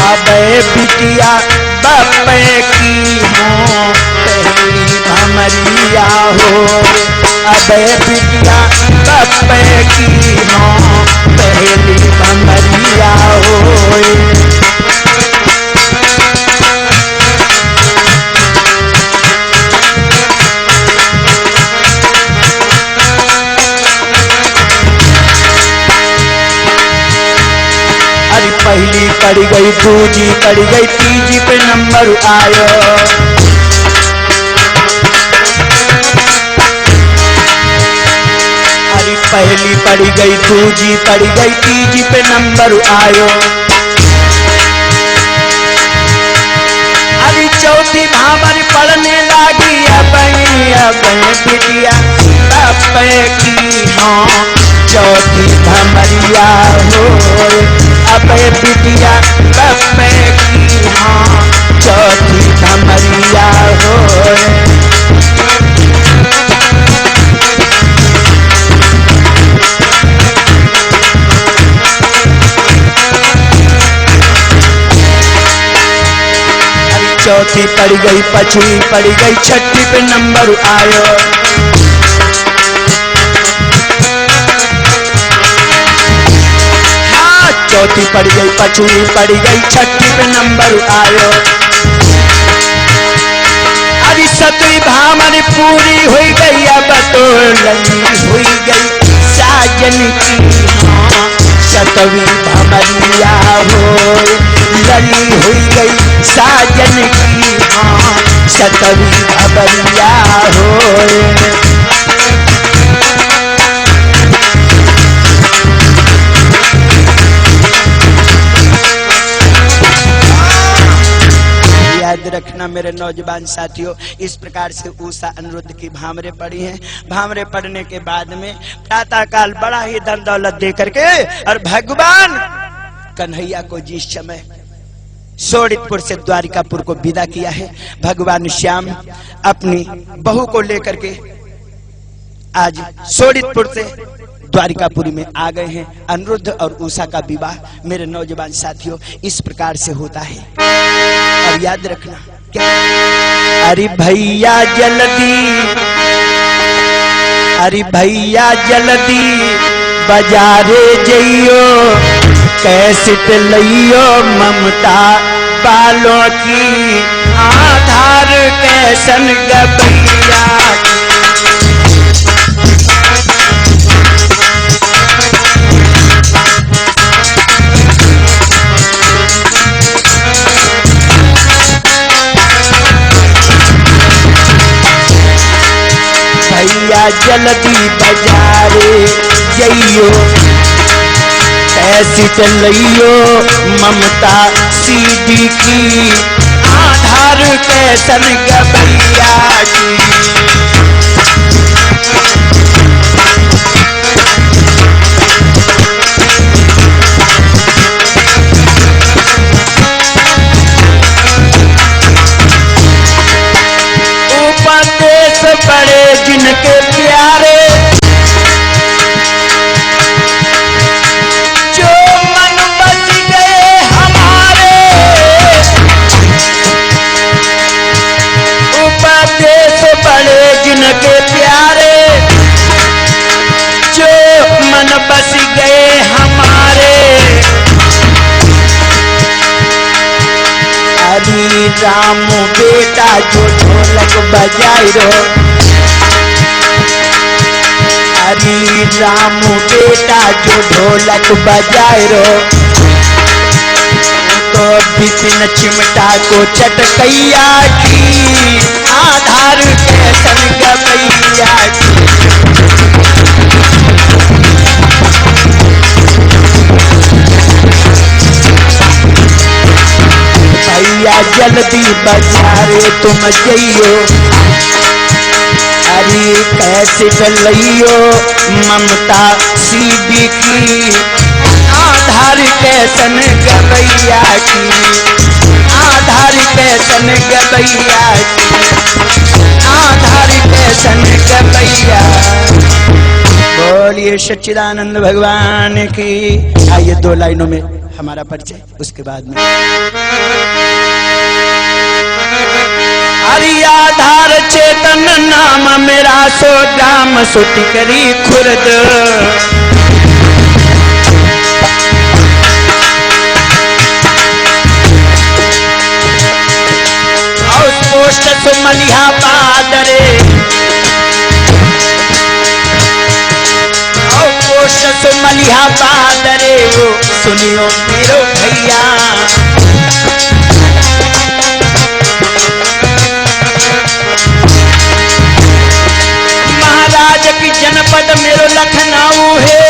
अब बिटिया बाप की हो, पहली भमरिया हो, अब बिटिया बाप की हो, पहली भमरिया हो। अरे पहली पड़ गई, दूजी पड़ गई, तीजी पे नंबर आयो, अरे पहली पड़ गई, दूजी पड़ गई, तीजी पे नंबर आयो, अरे चौथी भामर पढ़ने लगी, अब बिटिया बाप की हो, चौथी भमरिया हो, अब बिटिया बाप की हो, चौथी भमरिया हो। चौथी पड़ गई, पांचवी पड़ गई, छठी पे नंबर आयो, हाँ चौथी पड़ गई, पांचवी पड़ गई, छठी पे नंबर आयो, अरे सतवीं भामर पूरी हुई गई, अब तो लगी हुई गई साजन की, हाँ सतवीं भमरिया हो, लली हुई गई साजन की, हाँ सतवीं भमरिया हो। याद रखना मेरे नौजवान साथियों। इस प्रकार से उषा अनिरुद्ध की भामरे पड़ी हैं। भामरे पड़ने के बाद में प्रातः काल बड़ा ही धन दौलत दे करके और भगवान कन्हैया को जिस समय सोडितपुर से द्वारिकापुर को विदा किया है, भगवान श्याम अपनी बहू को लेकर के आज सोडितपुर से द्वारिकापुरी में आ गए हैं। अनिरुद्ध और उषा का विवाह मेरे नौजवान साथियों इस प्रकार से होता है। और याद रखना क्या, अरे भैया जल्दी, अरे भैया जल्दी बाजारे जइयो, कैसेट लइयो ममता बालों की, आधार कैसन गबैया। भैया जल्दी बाजारे जइयो, कैसेट लइयो ममता सीडी की, आधार कैसन गबैया की। उपदेश बड़े जिनके प्यारे, जो मन बस गए हमारे। उपदेश बड़े जिनके प्यारे, जो मन बस गए हमारे। हरि राम बेटा जो ढोलक बजाई रो, हरि राम बेटा जो ढोलक बजाए रो, तो बिपिन चिमटा को चटकैया की, आधार कैसन गबैया की। भैया जल्दी बाजारे तुम जइयो, अरे कैसेट लइयो ममता सीडी की, आधार कैसन गबैया की, आधार कैसन गबैया की, आधार कैसन गबैया। बोलिए सच्चिदानंद भगवान की। आइए 2 लाइनों में हमारा परिचय, उसके बाद में हरि आधार चेतन नाम मेरा, सो ग्राम सुति करी खुर्द। और पोस्ट सुमलिहा बादरे, और पोस्ट सुमलिहा बादरे, वो सुनियो मेरो भैया। महाराज की जनपद मेरो लखनऊ है,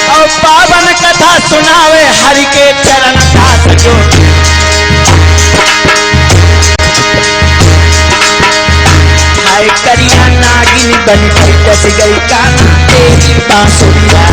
और पावन कथा सुनावे हरि के चरण दास जो। हाय करिया नागिन बन गई, डस गई कान तेरी बांसुरिया।